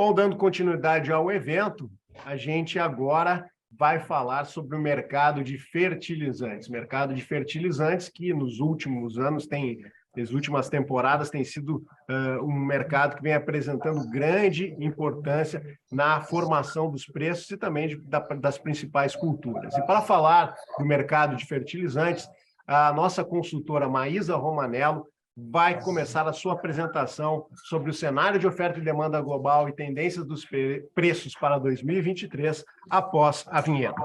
Bom, dando continuidade ao evento, a gente agora vai falar sobre o mercado de fertilizantes. Mercado de fertilizantes que nos últimos anos nas últimas temporadas tem sido um mercado que vem apresentando grande importância na formação dos preços e também das principais culturas. E para falar do mercado de fertilizantes, a nossa consultora Maísa Romanello vai começar a sua apresentação sobre o cenário de oferta e demanda global e tendências dos preços para 2023 após a vinheta.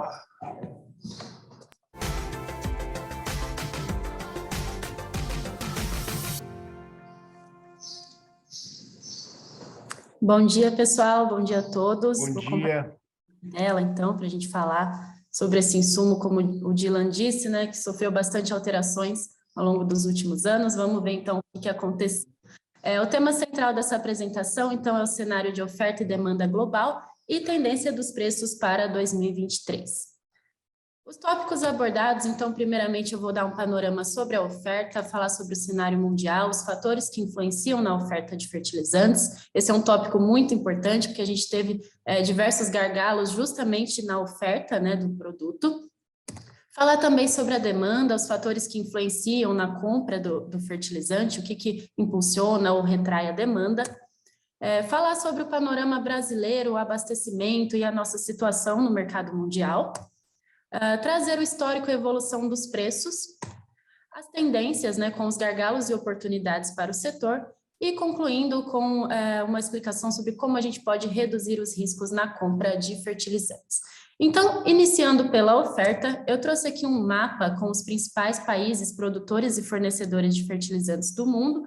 Bom dia, pessoal. Bom dia a todos. Bom dia. Ela, então, para a gente falar sobre esse insumo, como o Dylan disse, né, que sofreu bastante alterações ao longo dos últimos anos. Vamos ver, então, o que aconteceu. O tema central dessa apresentação, então, é o cenário de oferta e demanda global e tendência dos preços para 2023. Os tópicos abordados, então, primeiramente eu vou dar um panorama sobre a oferta, falar sobre o cenário mundial, os fatores que influenciam na oferta de fertilizantes. Esse é um tópico muito importante, porque a gente teve diversos gargalos justamente na oferta, né, do produto. Falar também sobre a demanda, os fatores que influenciam na compra do fertilizante, o que impulsiona ou retrai a demanda. Falar sobre o panorama brasileiro, o abastecimento e a nossa situação no mercado mundial. Trazer o histórico e evolução dos preços, as tendências, né, com os gargalos e oportunidades para o setor, e concluindo com uma explicação sobre como a gente pode reduzir os riscos na compra de fertilizantes. Então, iniciando pela oferta, eu trouxe aqui um mapa com os principais países produtores e fornecedores de fertilizantes do mundo,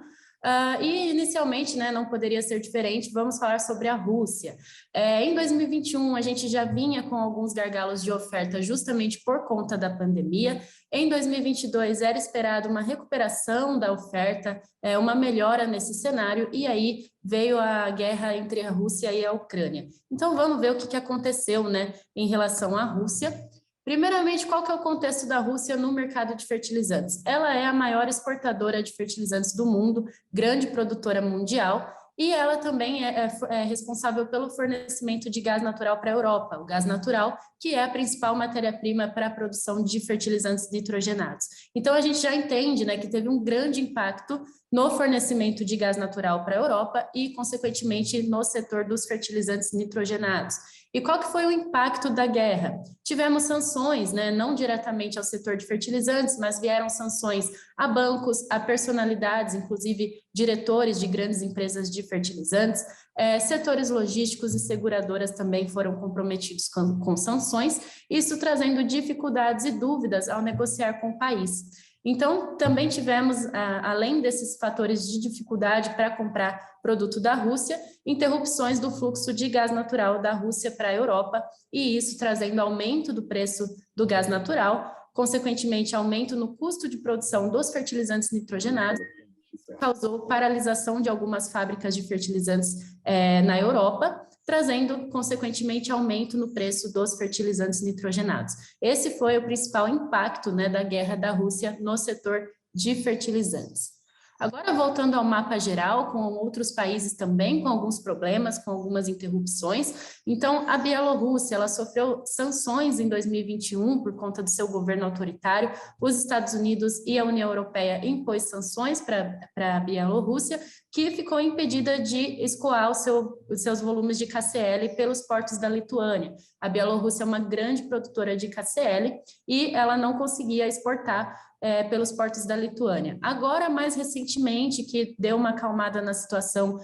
e inicialmente, né, não poderia ser diferente, vamos falar sobre a Rússia. Em 2021, a gente já vinha com alguns gargalos de oferta justamente por conta da pandemia. Em 2022, era esperado uma recuperação da oferta, uma melhora nesse cenário, e aí veio a guerra entre a Rússia e a Ucrânia. Então, vamos ver o que aconteceu, né, em relação à Rússia. Primeiramente, qual que é o contexto da Rússia no mercado de fertilizantes? Ela é a maior exportadora de fertilizantes do mundo, grande produtora mundial, e ela também é responsável pelo fornecimento de gás natural para a Europa, o gás natural, que é a principal matéria-prima para a produção de fertilizantes nitrogenados. Então, a gente já entende, né, que teve um grande impacto no fornecimento de gás natural para a Europa e, consequentemente, no setor dos fertilizantes nitrogenados. E qual que foi o impacto da guerra? Tivemos sanções, né, não diretamente ao setor de fertilizantes, mas vieram sanções a bancos, a personalidades, inclusive diretores de grandes empresas de fertilizantes, setores logísticos e seguradoras também foram comprometidos com sanções, isso trazendo dificuldades e dúvidas ao negociar com o país. Então, também tivemos, além desses fatores de dificuldade para comprar produto da Rússia, interrupções do fluxo de gás natural da Rússia para a Europa, e isso trazendo aumento do preço do gás natural, consequentemente aumento no custo de produção dos fertilizantes nitrogenados, causou paralisação de algumas fábricas de fertilizantes na Europa, trazendo, consequentemente, aumento no preço dos fertilizantes nitrogenados. Esse foi o principal impacto, né, da guerra da Rússia no setor de fertilizantes. Agora, voltando ao mapa geral, com outros países também com alguns problemas, com algumas interrupções. Então, a Bielorrússia, ela sofreu sanções em 2021 por conta do seu governo autoritário. Os Estados Unidos e a União Europeia impôs sanções para a Bielorrússia, que ficou impedida de escoar os seus volumes de KCl pelos portos da Lituânia. A Bielorrússia é uma grande produtora de KCl e ela não conseguia exportar pelos portos da Lituânia. Agora, mais recentemente, que deu uma acalmada na situação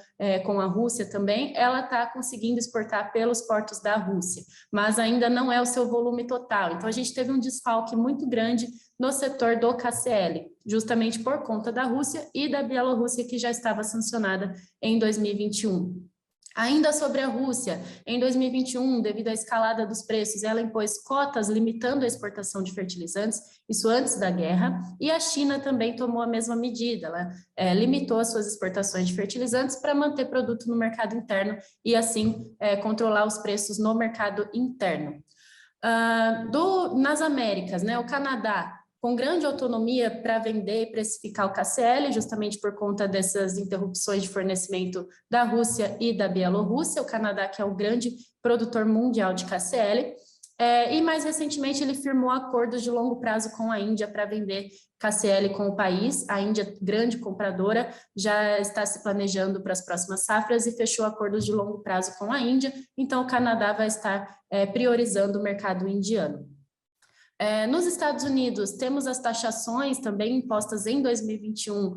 com a Rússia também, ela está conseguindo exportar pelos portos da Rússia, mas ainda não é o seu volume total. Então, a gente teve um desfalque muito grande no setor do KCl, justamente por conta da Rússia e da Bielorrússia, que já estava sancionada em 2021. Ainda sobre a Rússia, em 2021, devido à escalada dos preços, ela impôs cotas limitando a exportação de fertilizantes, isso antes da guerra, e a China também tomou a mesma medida, ela limitou as suas exportações de fertilizantes para manter produto no mercado interno e, assim, controlar os preços no mercado interno. Nas Américas, né, o Canadá com grande autonomia para vender e precificar o KCl, justamente por conta dessas interrupções de fornecimento da Rússia e da Bielorrússia, o Canadá, que é o grande produtor mundial de KCl. E mais recentemente ele firmou acordos de longo prazo com a Índia para vender KCl com o país. A Índia, grande compradora, já está se planejando para as próximas safras e fechou acordos de longo prazo com a Índia, então o Canadá vai estar priorizando o mercado indiano. Nos Estados Unidos, temos as taxações também impostas em 2021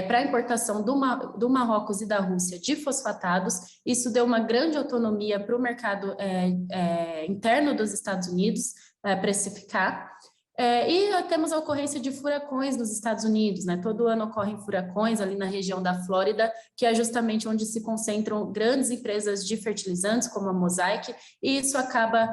para a importação do Marrocos e da Rússia de fosfatados. Isso deu uma grande autonomia para o mercado interno dos Estados Unidos precificar. E temos a ocorrência de furacões nos Estados Unidos, né? Todo ano ocorrem furacões ali na região da Flórida, que é justamente onde se concentram grandes empresas de fertilizantes, como a Mosaic, e isso acaba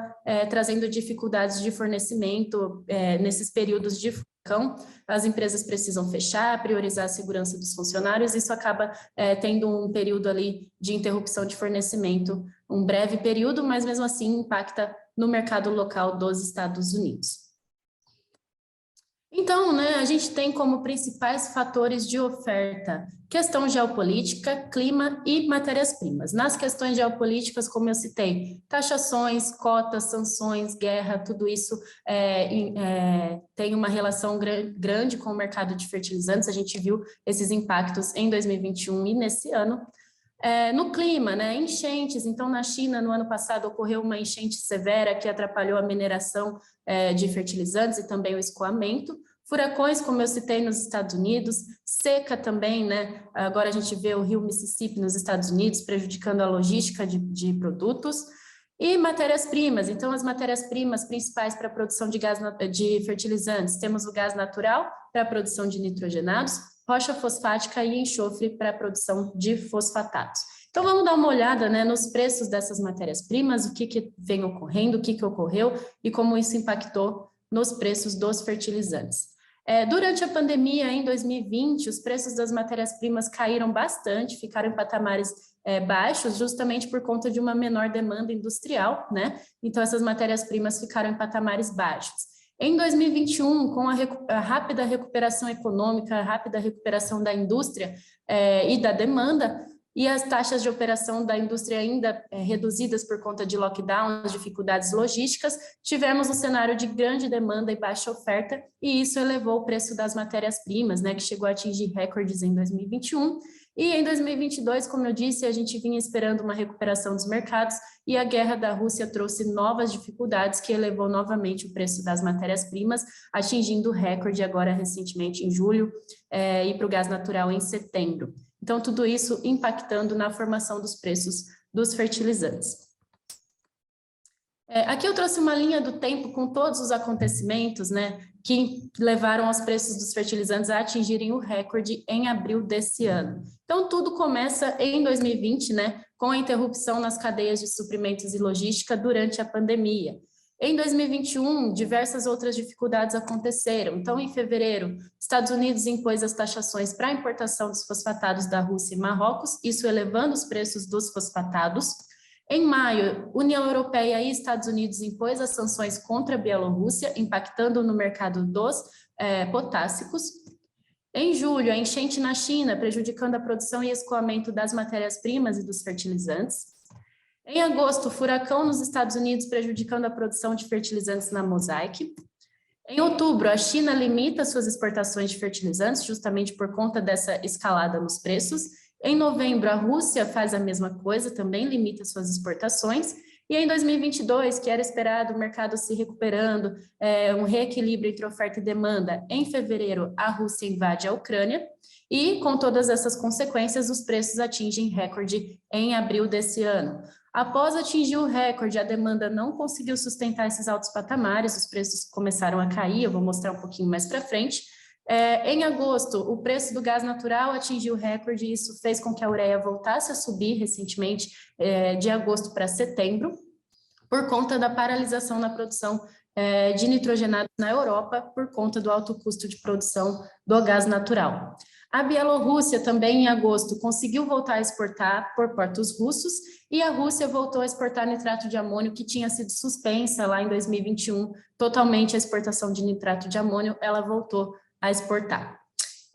trazendo dificuldades de fornecimento nesses períodos de furacão. As empresas precisam fechar, priorizar a segurança dos funcionários, isso acaba tendo um período ali de interrupção de fornecimento, um breve período, mas mesmo assim impacta no mercado local dos Estados Unidos. Então, né, a gente tem como principais fatores de oferta questão geopolítica, clima e matérias-primas. Nas questões geopolíticas, como eu citei, taxações, cotas, sanções, guerra, tudo isso tem uma relação grande com o mercado de fertilizantes. A gente viu esses impactos em 2021 e nesse ano. No clima, né, enchentes. Então, na China, no ano passado, ocorreu uma enchente severa que atrapalhou a mineração de fertilizantes e também o escoamento. Furacões, como eu citei, nos Estados Unidos, seca também, né? Agora a gente vê o rio Mississippi nos Estados Unidos prejudicando a logística de produtos. E matérias-primas. Então, as matérias-primas principais para a produção de fertilizantes, temos o gás natural para a produção de nitrogenados, rocha fosfática e enxofre para a produção de fosfatados. Então, vamos dar uma olhada, né, nos preços dessas matérias-primas, o que vem ocorrendo, o que ocorreu e como isso impactou nos preços dos fertilizantes. Durante a pandemia, em 2020, os preços das matérias-primas caíram bastante, ficaram em patamares baixos, justamente por conta de uma menor demanda industrial, né? Então, essas matérias-primas ficaram em patamares baixos. Em 2021, com a rápida recuperação econômica, a rápida recuperação da indústria e da demanda, e as taxas de operação da indústria ainda reduzidas por conta de lockdowns, dificuldades logísticas, tivemos um cenário de grande demanda e baixa oferta, e isso elevou o preço das matérias-primas, né, que chegou a atingir recordes em 2021, e em 2022, como eu disse, a gente vinha esperando uma recuperação dos mercados, e a guerra da Rússia trouxe novas dificuldades que elevou novamente o preço das matérias-primas, atingindo recorde agora recentemente em julho, e para o gás natural em setembro. Então, tudo isso impactando na formação dos preços dos fertilizantes. Aqui eu trouxe uma linha do tempo com todos os acontecimentos, né, que levaram os preços dos fertilizantes a atingirem o recorde em abril desse ano. Então, tudo começa em 2020, né, com a interrupção nas cadeias de suprimentos e logística durante a pandemia. Em 2021, diversas outras dificuldades aconteceram. Então, em fevereiro, Estados Unidos impôs as taxações para a importação dos fosfatados da Rússia e Marrocos, isso elevando os preços dos fosfatados. Em maio, União Europeia e Estados Unidos impôs as sanções contra a Bielorrússia, impactando no mercado dos potássicos. Em julho, a enchente na China, prejudicando a produção e escoamento das matérias-primas e dos fertilizantes. Em agosto, furacão nos Estados Unidos prejudicando a produção de fertilizantes na Mosaic. Em outubro, a China limita suas exportações de fertilizantes, justamente por conta dessa escalada nos preços. Em novembro, a Rússia faz a mesma coisa, também limita suas exportações. E em 2022, que era esperado o mercado se recuperando, um reequilíbrio entre oferta e demanda, em fevereiro, a Rússia invade a Ucrânia. E, com todas essas consequências, os preços atingem recorde em abril desse ano. Após atingir o recorde, a demanda não conseguiu sustentar esses altos patamares, os preços começaram a cair, eu vou mostrar um pouquinho mais para frente. Em agosto, o preço do gás natural atingiu o recorde e isso fez com que a ureia voltasse a subir recentemente, de agosto para setembro, por conta da paralisação na produção de nitrogenados na Europa, por conta do alto custo de produção do gás natural. A Bielorrússia também em agosto conseguiu voltar a exportar por portos russos e a Rússia voltou a exportar nitrato de amônio que tinha sido suspensa lá em 2021, totalmente a exportação de nitrato de amônio, ela voltou a exportar.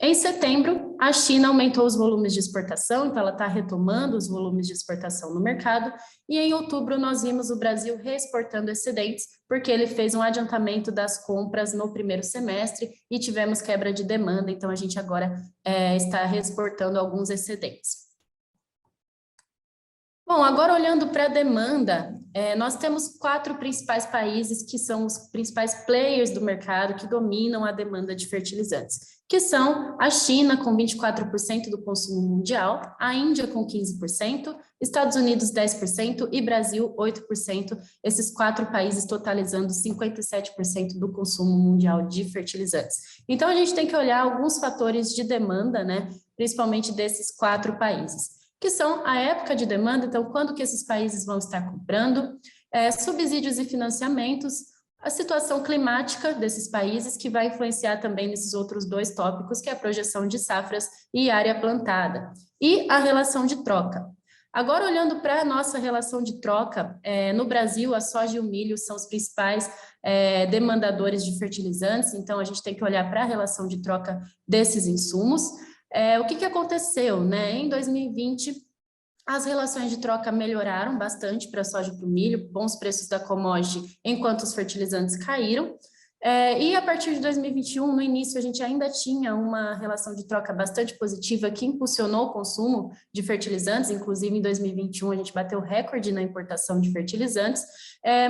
Em setembro, a China aumentou os volumes de exportação, então ela está retomando os volumes de exportação no mercado, e em outubro nós vimos o Brasil reexportando excedentes, porque ele fez um adiantamento das compras no primeiro semestre e tivemos quebra de demanda, então a gente agora está reexportando alguns excedentes. Bom, agora olhando para a demanda, nós temos 4 principais países que são os principais players do mercado que dominam a demanda de fertilizantes, que são a China com 24% do consumo mundial, a Índia com 15%, Estados Unidos 10% e Brasil 8%, esses 4 países totalizando 57% do consumo mundial de fertilizantes. Então a gente tem que olhar alguns fatores de demanda, né, principalmente desses 4 países. Que são a época de demanda, então quando que esses países vão estar comprando, subsídios e financiamentos, a situação climática desses países, que vai influenciar também nesses outros 2 tópicos, que é a projeção de safras e área plantada, e a relação de troca. Agora, olhando para a nossa relação de troca, no Brasil, a soja e o milho são os principais demandadores de fertilizantes, então a gente tem que olhar para a relação de troca desses insumos. O que aconteceu, né? Em 2020, as relações de troca melhoraram bastante para a soja e para o milho, bons preços da commodity, enquanto os fertilizantes caíram. E a partir de 2021, no início, a gente ainda tinha uma relação de troca bastante positiva que impulsionou o consumo de fertilizantes, inclusive em 2021 a gente bateu recorde na importação de fertilizantes,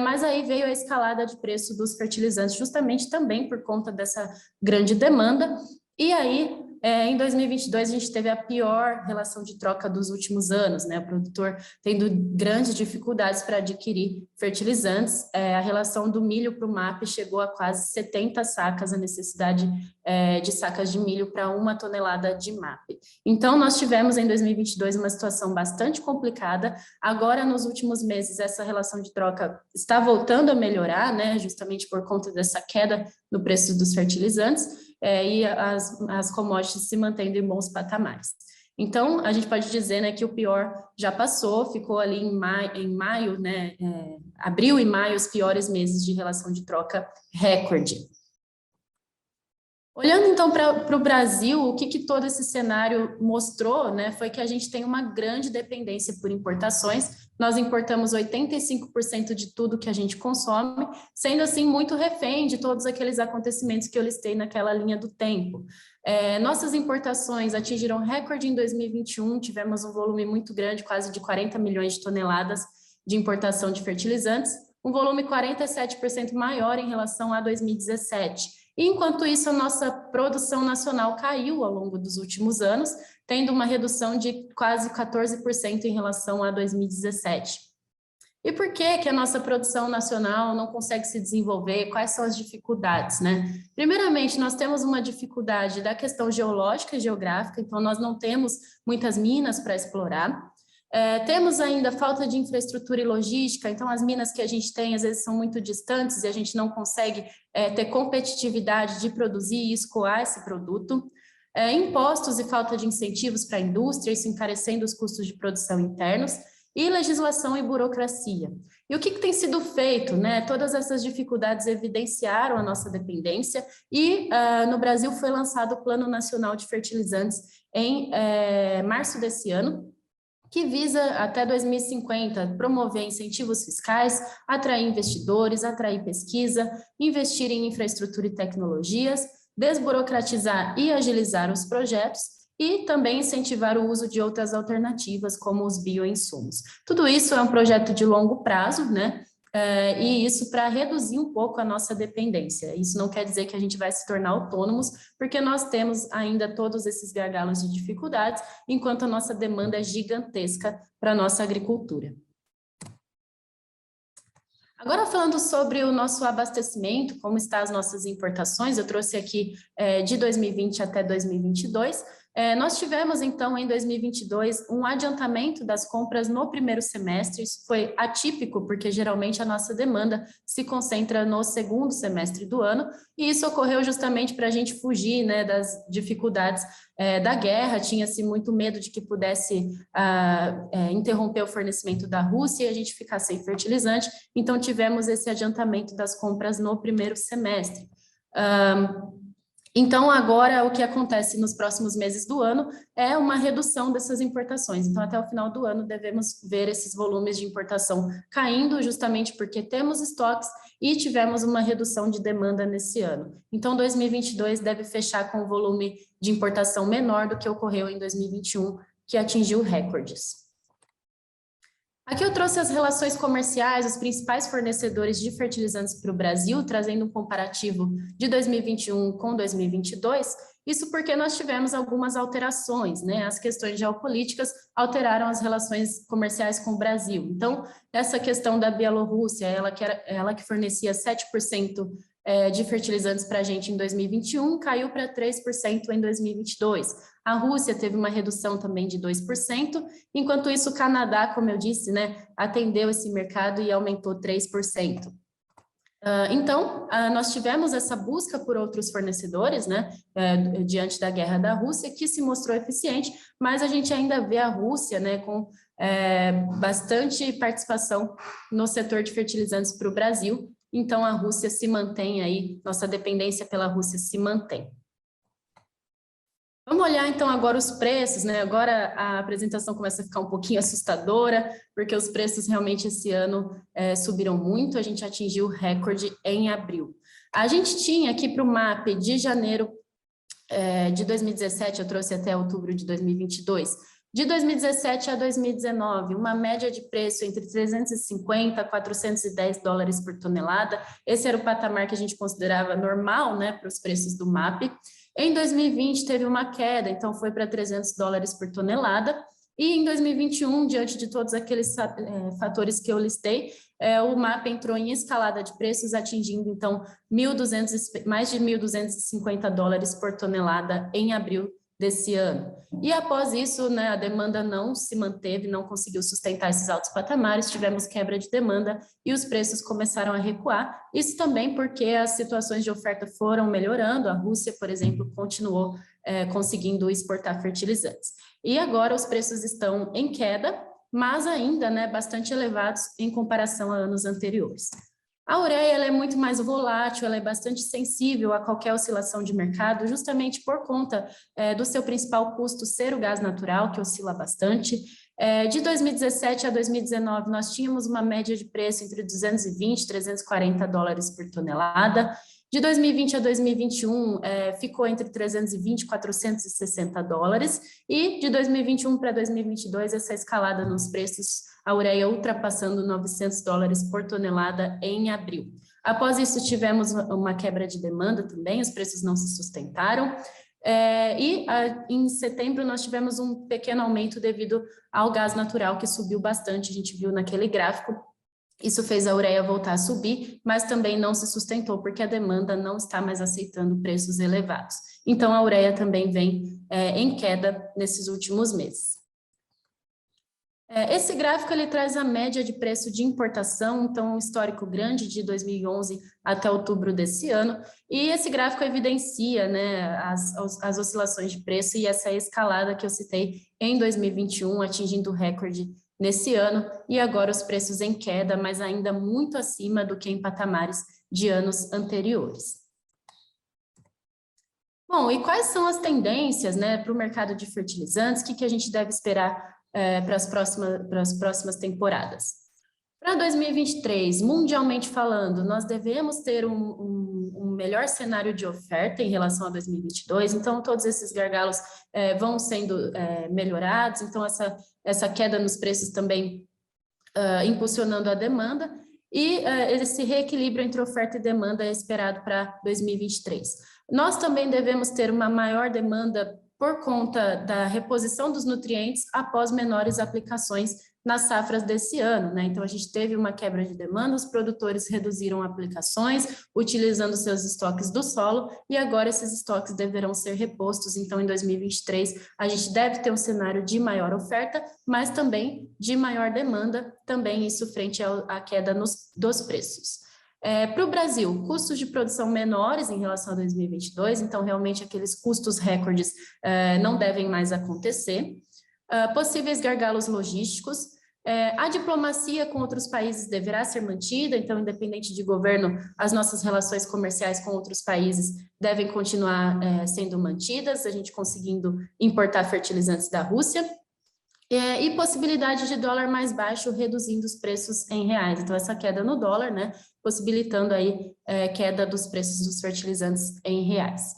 mas aí veio a escalada de preço dos fertilizantes, justamente também por conta dessa grande demanda, e aí em 2022, a gente teve a pior relação de troca dos últimos anos, né? O produtor tendo grandes dificuldades para adquirir fertilizantes. A relação do milho para o MAP chegou a quase 70 sacas, a necessidade de sacas de milho para 1 tonelada de MAP. Então, nós tivemos em 2022 uma situação bastante complicada. Agora, nos últimos meses, essa relação de troca está voltando a melhorar, né? Justamente por conta dessa queda no preço dos fertilizantes. E as commodities se mantendo em bons patamares. Então, a gente pode dizer, né, que o pior já passou, ficou ali em maio, né, abril e maio, os piores meses de relação de troca recorde. Olhando então para o Brasil, o que todo esse cenário mostrou, né, foi que a gente tem uma grande dependência por importações. Nós importamos 85% de tudo que a gente consome, sendo assim muito refém de todos aqueles acontecimentos que eu listei naquela linha do tempo. Nossas importações atingiram recorde em 2021, tivemos um volume muito grande, quase de 40 milhões de toneladas de importação de fertilizantes, um volume 47% maior em relação a 2017. Enquanto isso, a nossa produção nacional caiu ao longo dos últimos anos, tendo uma redução de quase 14% em relação a 2017. E por que a nossa produção nacional não consegue se desenvolver? Quais são as dificuldades, né? Primeiramente, nós temos uma dificuldade da questão geológica e geográfica, então nós não temos muitas minas para explorar. Temos ainda falta de infraestrutura e logística, então as minas que a gente tem às vezes são muito distantes e a gente não consegue ter competitividade de produzir e escoar esse produto. Impostos e falta de incentivos para a indústria, isso encarecendo os custos de produção internos, e legislação e burocracia. E o que tem sido feito, né? Todas essas dificuldades evidenciaram a nossa dependência e no Brasil foi lançado o Plano Nacional de Fertilizantes em março desse ano, que visa até 2050 promover incentivos fiscais, atrair investidores, atrair pesquisa, investir em infraestrutura e tecnologias, desburocratizar e agilizar os projetos e também incentivar o uso de outras alternativas, como os bioinsumos. Tudo isso é um projeto de longo prazo, né? E isso para reduzir um pouco a nossa dependência. Isso não quer dizer que a gente vai se tornar autônomos, porque nós temos ainda todos esses gargalos de dificuldades, enquanto a nossa demanda é gigantesca para a nossa agricultura. Agora, falando sobre o nosso abastecimento, como estão as nossas importações, eu trouxe aqui de 2020 até 2022, Nós tivemos, então, em 2022, um adiantamento das compras no primeiro semestre. Isso foi atípico, porque geralmente a nossa demanda se concentra no segundo semestre do ano, e isso ocorreu justamente para a gente fugir, né, das dificuldades da guerra. Tinha-se muito medo de que pudesse interromper o fornecimento da Rússia e a gente ficar sem fertilizante, então tivemos esse adiantamento das compras no primeiro semestre. Então, agora, o que acontece nos próximos meses do ano é uma redução dessas importações. Então, até o final do ano, devemos ver esses volumes de importação caindo, justamente porque temos estoques e tivemos uma redução de demanda nesse ano. Então, 2022 deve fechar com um volume de importação menor do que ocorreu em 2021, que atingiu recordes. Aqui eu trouxe as relações comerciais, os principais fornecedores de fertilizantes para o Brasil, trazendo um comparativo de 2021 com 2022, isso porque nós tivemos algumas alterações, né? As questões geopolíticas alteraram as relações comerciais com o Brasil. Então, essa questão da Bielorrússia, ela que fornecia 7% de fertilizantes para a gente em 2021, caiu para 3% em 2022. A Rússia teve uma redução também de 2%, enquanto isso o Canadá, como eu disse, né, atendeu esse mercado e aumentou 3%. Então, nós tivemos essa busca por outros fornecedores, né, diante da guerra da Rússia, que se mostrou eficiente, mas a gente ainda vê a Rússia, né, com bastante participação no setor de fertilizantes para o Brasil. Então, a Rússia se mantém aí, nossa dependência pela Rússia se mantém. Vamos olhar, então, agora os preços, né? Agora a apresentação começa a ficar um pouquinho assustadora, porque os preços realmente esse ano subiram muito, a gente atingiu o recorde em abril. A gente tinha aqui para o MAP de janeiro de 2017, eu trouxe até outubro de 2022, de 2017 a 2019, uma média de preço entre 350 a 410 dólares por tonelada. Esse era o patamar que a gente considerava normal, né, para os preços do MAP. Em 2020 teve uma queda, então foi para 300 dólares por tonelada. E em 2021, diante de todos aqueles fatores que eu listei, o MAP entrou em escalada de preços, atingindo então mais de 1.250 dólares por tonelada em abril desse ano. E após isso, né, a demanda não se manteve, não conseguiu sustentar esses altos patamares, tivemos quebra de demanda e os preços começaram a recuar. Isso também porque as situações de oferta foram melhorando, a Rússia, por exemplo, continuou conseguindo exportar fertilizantes. E agora os preços estão em queda, mas ainda, né, bastante elevados em comparação a anos anteriores. A ureia ela é muito mais volátil, ela é bastante sensível a qualquer oscilação de mercado, justamente por conta do seu principal custo ser o gás natural, que oscila bastante. De 2017 a 2019, nós tínhamos uma média de preço entre 220 e 340 dólares por tonelada. De 2020 a 2021, ficou entre 320 e 460 dólares. E de 2021 para 2022, essa escalada nos preços, a ureia ultrapassando 900 dólares por tonelada em abril. Após isso, tivemos uma quebra de demanda também, os preços não se sustentaram. Em setembro, nós tivemos um pequeno aumento devido ao gás natural, que subiu bastante, a gente viu naquele gráfico. Isso fez a ureia voltar a subir, mas também não se sustentou, porque a demanda não está mais aceitando preços elevados. Então, a ureia também vem em queda nesses últimos meses. Esse gráfico ele traz a média de preço de importação, então um histórico grande de 2011 até outubro desse ano, e esse gráfico evidencia, né, as oscilações de preço e essa escalada que eu citei em 2021, atingindo o recorde nesse ano, e agora os preços em queda, mas ainda muito acima do que em patamares de anos anteriores. Bom, e quais são as tendências, né, para o mercado de fertilizantes? O que a gente deve esperar para as próximas temporadas? Para 2023, mundialmente falando, nós devemos ter um melhor cenário de oferta em relação a 2022, então todos esses gargalos vão sendo melhorados, então essa queda nos preços também impulsionando a demanda, e esse reequilíbrio entre oferta e demanda é esperado para 2023. Nós também devemos ter uma maior demanda por conta da reposição dos nutrientes após menores aplicações nas safras desse ano, né? Então, a gente teve uma quebra de demanda, os produtores reduziram aplicações, utilizando seus estoques do solo, e agora esses estoques deverão ser repostos. Então, em 2023, a gente deve ter um cenário de maior oferta, mas também de maior demanda, também isso frente à queda dos preços. Para o Brasil, custos de produção menores em relação a 2022, então realmente aqueles custos recordes não devem mais acontecer. Possíveis gargalos logísticos, a diplomacia com outros países deverá ser mantida, então independente de governo, as nossas relações comerciais com outros países devem continuar sendo mantidas, a gente conseguindo importar fertilizantes da Rússia. E possibilidade de dólar mais baixo, reduzindo os preços em reais. Então, essa queda no dólar, né, possibilitando aí queda dos preços dos fertilizantes em reais.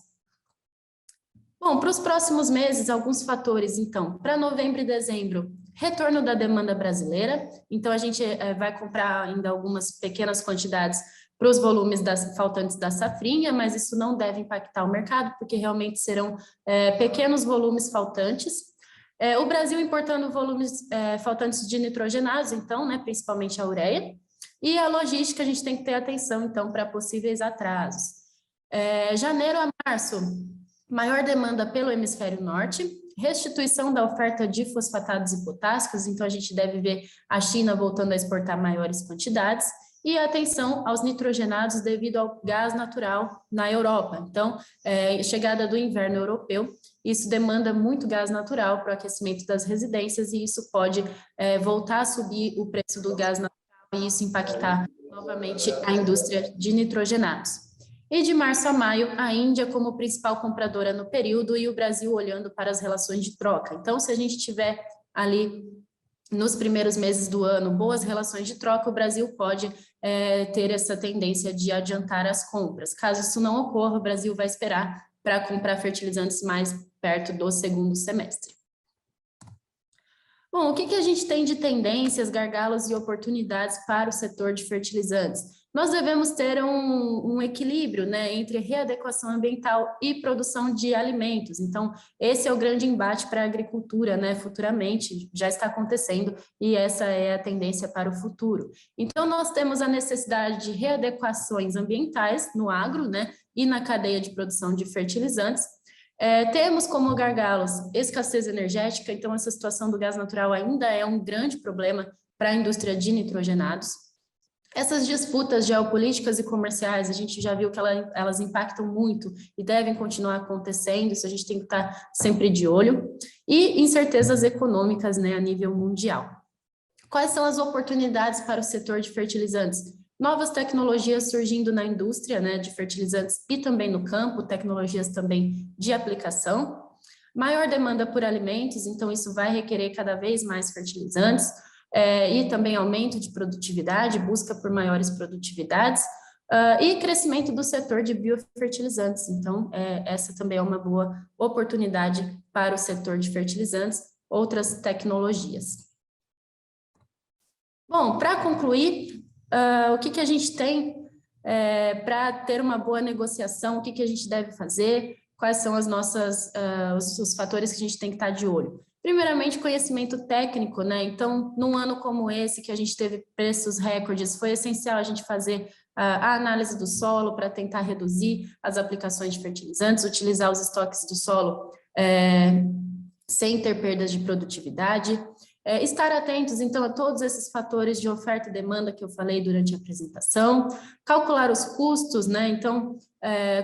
Bom, para os próximos meses, alguns fatores, então, para novembro e dezembro, retorno da demanda brasileira, então a gente vai comprar ainda algumas pequenas quantidades para os volumes faltantes da safrinha, mas isso não deve impactar o mercado, porque realmente serão pequenos volumes faltantes. O Brasil importando volumes faltantes de nitrogenados, então, né, principalmente a ureia, e a logística a gente tem que ter atenção, então, para possíveis atrasos. Janeiro a março, maior demanda pelo hemisfério norte, restituição da oferta de fosfatados e potássicos, então a gente deve ver a China voltando a exportar maiores quantidades, e atenção aos nitrogenados devido ao gás natural na Europa. Então, chegada do inverno europeu, isso demanda muito gás natural para o aquecimento das residências e isso pode voltar a subir o preço do gás natural e isso impactar novamente a indústria de nitrogenados. E de março a maio, a Índia como principal compradora no período e o Brasil olhando para as relações de troca. Então, se a gente tiver ali nos primeiros meses do ano boas relações de troca, o Brasil pode ter essa tendência de adiantar as compras. Caso isso não ocorra, o Brasil vai esperar para comprar fertilizantes mais perto do segundo semestre. Bom, o que a gente tem de tendências, gargalos e oportunidades para o setor de fertilizantes? Nós devemos ter um equilíbrio, né, entre readequação ambiental e produção de alimentos. Então, esse é o grande embate para a agricultura, né, futuramente, já está acontecendo, e essa é a tendência para o futuro. Então, nós temos a necessidade de readequações ambientais no agro, né, e na cadeia de produção de fertilizantes. Temos como gargalos escassez energética, então essa situação do gás natural ainda é um grande problema para a indústria de nitrogenados. Essas disputas geopolíticas e comerciais, a gente já viu que elas impactam muito e devem continuar acontecendo, isso a gente tem que estar sempre de olho. E incertezas econômicas, né, a nível mundial. Quais são as oportunidades para o setor de fertilizantes? Novas tecnologias surgindo na indústria, né, de fertilizantes e também no campo, tecnologias também de aplicação. Maior demanda por alimentos, então isso vai requerer cada vez mais fertilizantes, e também aumento de produtividade, busca por maiores produtividades, e crescimento do setor de biofertilizantes. Então, essa também é uma boa oportunidade para o setor de fertilizantes, outras tecnologias. Bom, para concluir, o que a gente tem para ter uma boa negociação, o que a gente deve fazer, quais são os fatores que a gente tem que estar de olho. Primeiramente, conhecimento técnico, né? Então, num ano como esse, que a gente teve preços recordes, foi essencial a gente fazer a análise do solo para tentar reduzir as aplicações de fertilizantes, utilizar os estoques do solo sem ter perdas de produtividade. Estar atentos, então, a todos esses fatores de oferta e demanda que eu falei durante a apresentação, calcular os custos, né? Então,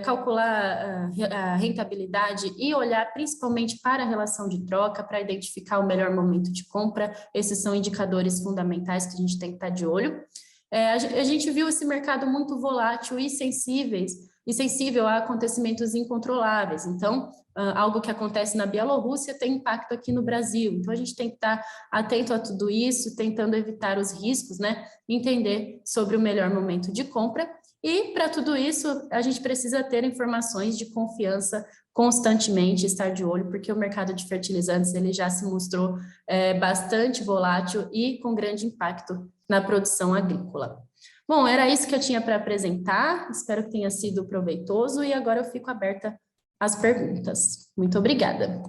calcular a rentabilidade e olhar principalmente para a relação de troca, para identificar o melhor momento de compra. Esses são indicadores fundamentais que a gente tem que estar de olho. A gente viu esse mercado muito volátil e sensível a acontecimentos incontroláveis. Então, algo que acontece na Bielorrússia tem impacto aqui no Brasil. Então, a gente tem que estar atento a tudo isso, tentando evitar os riscos, né? Entender sobre o melhor momento de compra. E, para tudo isso, a gente precisa ter informações de confiança constantemente, estar de olho, porque o mercado de fertilizantes ele já se mostrou bastante volátil e com grande impacto na produção agrícola. Bom, era isso que eu tinha para apresentar, espero que tenha sido proveitoso e agora eu fico aberta às perguntas. Muito obrigada.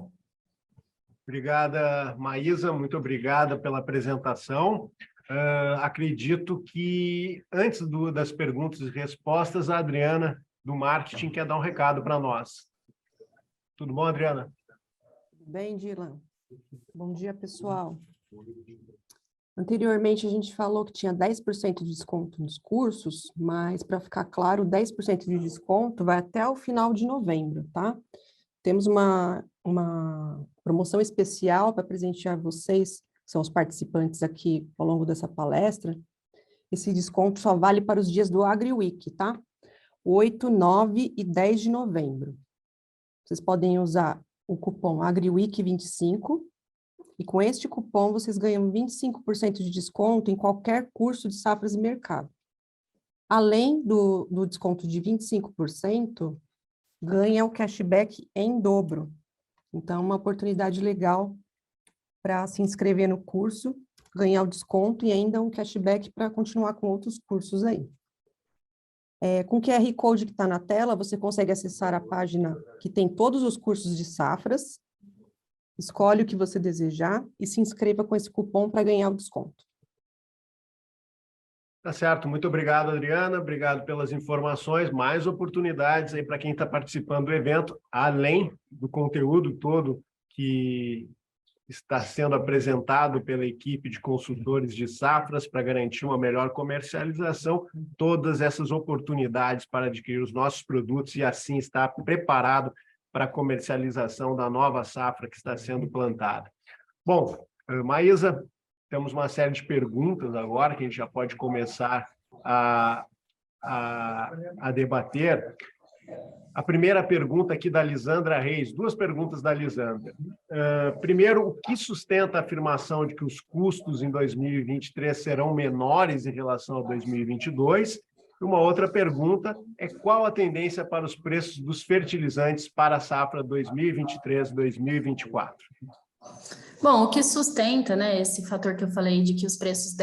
Obrigada, Maísa, muito obrigada pela apresentação. Acredito que, antes das perguntas e respostas, a Adriana, do marketing, quer dar um recado para nós. Tudo bom, Adriana? Tudo bem, Dylan? Bom dia, pessoal. Anteriormente, a gente falou que tinha 10% de desconto nos cursos, mas, para ficar claro, 10% de desconto vai até o final de novembro, tá? Temos uma promoção especial para presentear vocês, que são os participantes aqui ao longo dessa palestra. Esse desconto só vale para os dias do AgriWeek, tá? 8, 9 e 10 de novembro. Vocês podem usar o cupom AgriWeek25, e com este cupom vocês ganham 25% de desconto em qualquer curso de safras e mercado. Além do desconto de 25%, ganha o cashback em dobro. Então, uma oportunidade legal para se inscrever no curso, ganhar o desconto e ainda um cashback para continuar com outros cursos aí. Com o QR Code que está na tela, você consegue acessar a página que tem todos os cursos de safras, escolhe o que você desejar e se inscreva com esse cupom para ganhar o desconto. Tá certo, muito obrigado, Adriana, obrigado pelas informações, mais oportunidades aí para quem está participando do evento, além do conteúdo todo que está sendo apresentado pela equipe de consultores de safras para garantir uma melhor comercialização, todas essas oportunidades para adquirir os nossos produtos e assim estar preparado para a comercialização da nova safra que está sendo plantada. Bom, Maísa, temos uma série de perguntas agora que a gente já pode começar a debater. A primeira pergunta aqui da Lisandra Reis, duas perguntas da Lisandra. Primeiro, o que sustenta a afirmação de que os custos em 2023 serão menores em relação a 2022? E uma outra pergunta é qual a tendência para os preços dos fertilizantes para a safra 2023-2024? Bom, o que sustenta, né, esse fator que eu falei de que os preços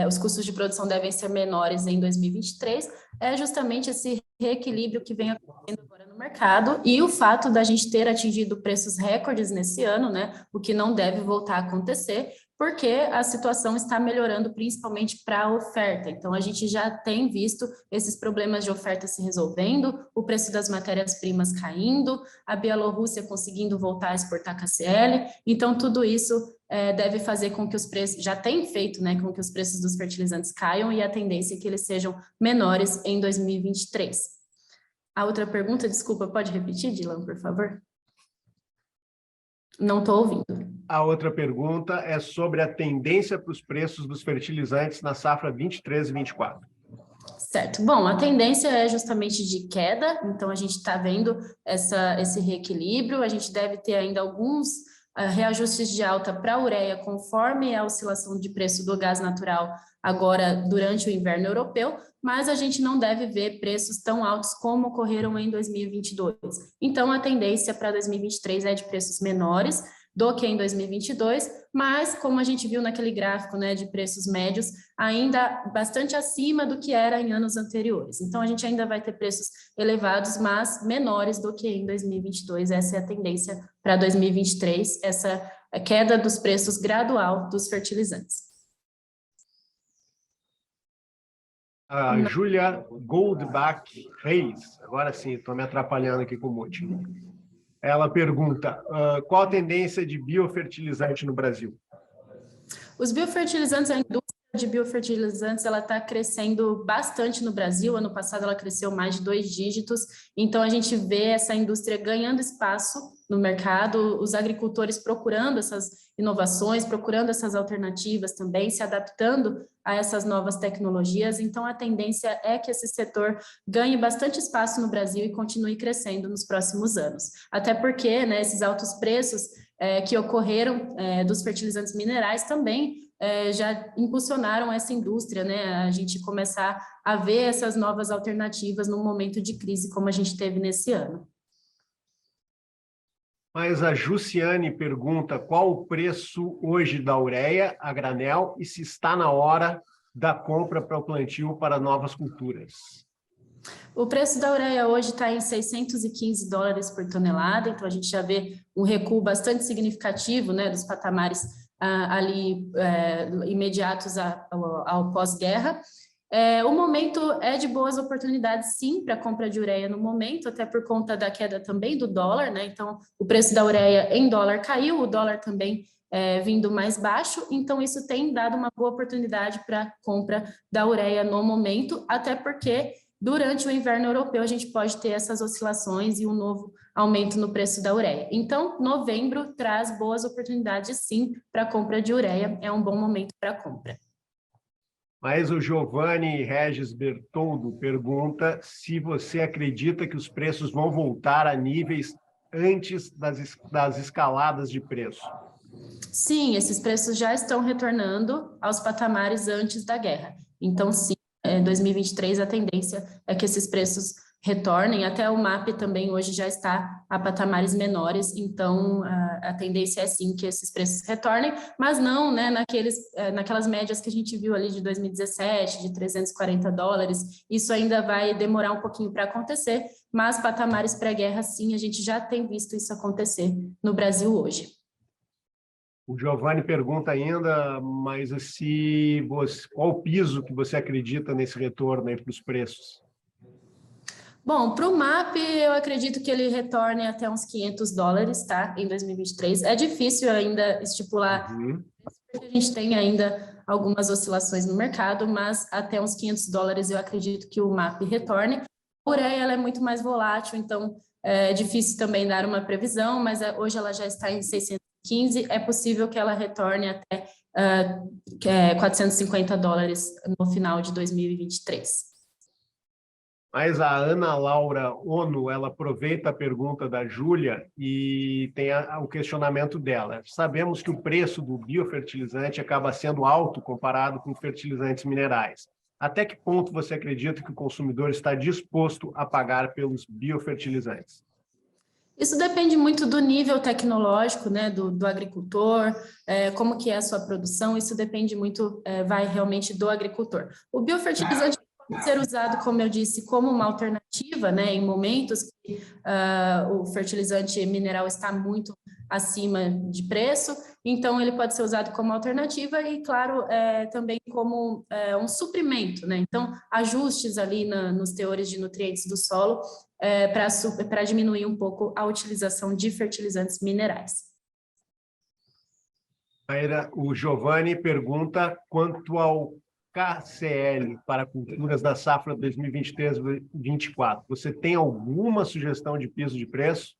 os custos de produção devem ser menores em 2023, é justamente esse reequilíbrio que vem acontecendo agora no mercado e o fato da gente ter atingido preços recordes nesse ano, né, o que não deve voltar a acontecer, porque a situação está melhorando principalmente para a oferta. Então, a gente já tem visto esses problemas de oferta se resolvendo, o preço das matérias-primas caindo, a Bielorrússia conseguindo voltar a exportar KCl. Então, tudo isso deve fazer com que os preços, já tem feito, né, com que os preços dos fertilizantes caiam e a tendência é que eles sejam menores em 2023. A outra pergunta, desculpa, pode repetir, Dylan, por favor? Não estou ouvindo. A outra pergunta é sobre a tendência para os preços dos fertilizantes na safra 23 e 24. Certo. Bom, a tendência é justamente de queda, então a gente está vendo esse reequilíbrio, a gente deve ter ainda alguns reajustes de alta para a ureia, conforme a oscilação de preço do gás natural agora durante o inverno europeu, mas a gente não deve ver preços tão altos como ocorreram em 2022. Então, a tendência para 2023 é de preços menores do que em 2022, mas como a gente viu naquele gráfico, né, de preços médios, ainda bastante acima do que era em anos anteriores. Então, a gente ainda vai ter preços elevados, mas menores do que em 2022. Essa é a tendência para 2023, essa queda dos preços gradual dos fertilizantes. A Júlia Goldbach Reis, agora sim, estou me atrapalhando aqui com o mute. Ela pergunta, qual a tendência de biofertilizante no Brasil? Os biofertilizantes, a indústria de biofertilizantes, ela está crescendo bastante no Brasil. Ano passado ela cresceu mais de 2 dígitos. Então a gente vê essa indústria ganhando espaço no mercado, os agricultores procurando essas inovações, procurando essas alternativas também, se adaptando a essas novas tecnologias. Então a tendência é que esse setor ganhe bastante espaço no Brasil e continue crescendo nos próximos anos. Até porque, né, esses altos preços que ocorreram dos fertilizantes minerais também já impulsionaram essa indústria, né? A gente começar a ver essas novas alternativas num momento de crise como a gente teve nesse ano. Mas a Jussiane pergunta qual o preço hoje da ureia a granel e se está na hora da compra para o plantio para novas culturas. O preço da ureia hoje está em $615 por tonelada, então a gente já vê um recuo bastante significativo, né, dos patamares ali imediatos ao pós-guerra. O momento é de boas oportunidades, sim, para a compra de ureia no momento, até por conta da queda também do dólar, né? Então, o preço da ureia em dólar caiu, o dólar também vindo mais baixo, então isso tem dado uma boa oportunidade para a compra da ureia no momento, até porque durante o inverno europeu a gente pode ter essas oscilações e um novo aumento no preço da ureia. Então, novembro traz boas oportunidades, sim, para a compra de ureia, é um bom momento para a compra. Mas o Giovanni Regis Bertoldo pergunta se você acredita que os preços vão voltar a níveis antes das escaladas de preço. Sim, esses preços já estão retornando aos patamares antes da guerra. Então, sim, em 2023 a tendência é que esses preços retornem, até o MAP também hoje já está a patamares menores, então a tendência é sim que esses preços retornem, mas não, né, naquelas médias que a gente viu ali de 2017, de $340, isso ainda vai demorar um pouquinho para acontecer, mas patamares pré-guerra sim, a gente já tem visto isso acontecer no Brasil hoje. O Giovanni pergunta ainda, mas qual o piso que você acredita nesse retorno aí para os preços? Bom, para o MAP, eu acredito que ele retorne até uns $500, tá? Em 2023. É difícil ainda estipular, porque a gente tem ainda algumas oscilações no mercado, mas até uns $500 eu acredito que o MAP retorne. A ureia, ela é muito mais volátil, então é difícil também dar uma previsão, mas hoje ela já está em 615, é possível que ela retorne até $450 no final de 2023. Mas a Ana Laura Ono, ela aproveita a pergunta da Júlia e tem o questionamento dela. Sabemos que o preço do biofertilizante acaba sendo alto comparado com fertilizantes minerais. Até que ponto você acredita que o consumidor está disposto a pagar pelos biofertilizantes? Isso depende muito do nível tecnológico, né, do agricultor, como que é a sua produção, isso depende muito, vai realmente do agricultor. O biofertilizante pode ser usado, como eu disse, como uma alternativa, né, em momentos que o fertilizante mineral está muito acima de preço, então ele pode ser usado como alternativa e, claro, também como um suprimento, né, então ajustes ali nos teores de nutrientes do solo, para diminuir um pouco a utilização de fertilizantes minerais. O Giovanni pergunta quanto ao KCL para culturas da safra 2023-24. Você tem alguma sugestão de piso de preço?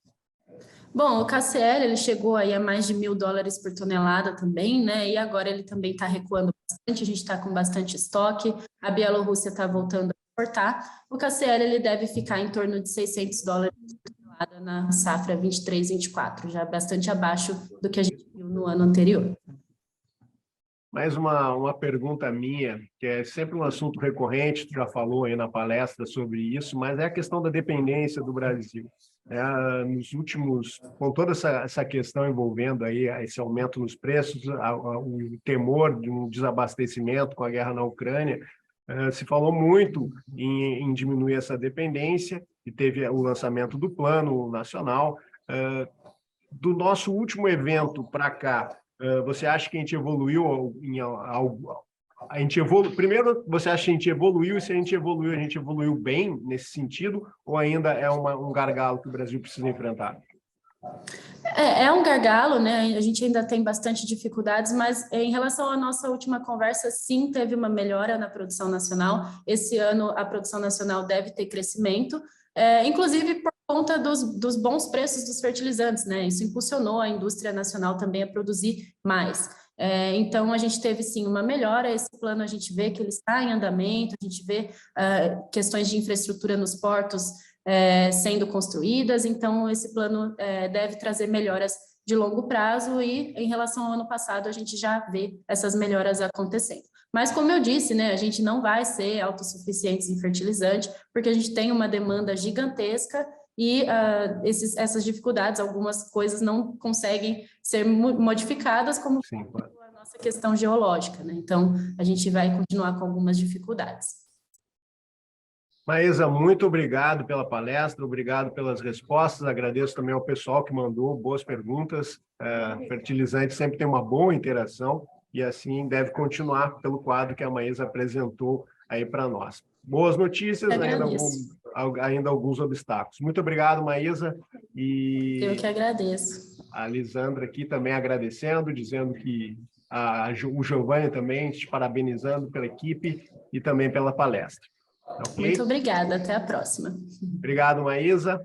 Bom, o KCL ele chegou aí a mais de $1.000 por tonelada também, né? E agora ele também está recuando bastante, a gente está com bastante estoque, a Bielorrússia está voltando a exportar. O KCL ele deve ficar em torno de $600 por tonelada na safra 23-24, já bastante abaixo do que a gente viu no ano anterior. Mais uma pergunta minha, que é sempre um assunto recorrente, tu já falou aí na palestra sobre isso, mas é a questão da dependência do Brasil. Nos últimos, com toda essa questão envolvendo aí esse aumento nos preços, o temor de um desabastecimento com a guerra na Ucrânia, se falou muito em diminuir essa dependência, e teve o lançamento do Plano Nacional. Do nosso último evento para cá, você acha que a gente evoluiu em algo? Primeiro, você acha que a gente evoluiu, e se a gente evoluiu bem nesse sentido, ou ainda é um gargalo que o Brasil precisa enfrentar? É um gargalo, né? A gente ainda tem bastante dificuldades, mas em relação à nossa última conversa, sim, teve uma melhora na produção nacional. Esse ano a produção nacional deve ter crescimento, inclusive por conta dos bons preços dos fertilizantes, né? Isso impulsionou a indústria nacional também a produzir mais. Então, a gente teve, sim, uma melhora. Esse plano a gente vê que ele está em andamento, a gente vê questões de infraestrutura nos portos sendo construídas, então esse plano deve trazer melhoras de longo prazo e, em relação ao ano passado, a gente já vê essas melhoras acontecendo. Mas, como eu disse, né, a gente não vai ser autossuficientes em fertilizante, porque a gente tem uma demanda gigantesca e essas dificuldades, algumas coisas não conseguem ser modificadas, como Sim, claro. a nossa questão geológica, né? Então, a gente vai continuar com algumas dificuldades. Maísa, muito obrigado pela palestra, obrigado pelas respostas, agradeço também ao pessoal que mandou boas perguntas. Fertilizante sempre tem uma boa interação e assim deve continuar pelo quadro que a Maísa apresentou aí para nós. Boas notícias, ainda alguns obstáculos. Muito obrigado, Maísa. Eu que agradeço. A Lisandra aqui também agradecendo, dizendo que o Giovanni também te parabenizando pela equipe e também pela palestra. Okay? Muito obrigada, até a próxima. Obrigado, Maísa.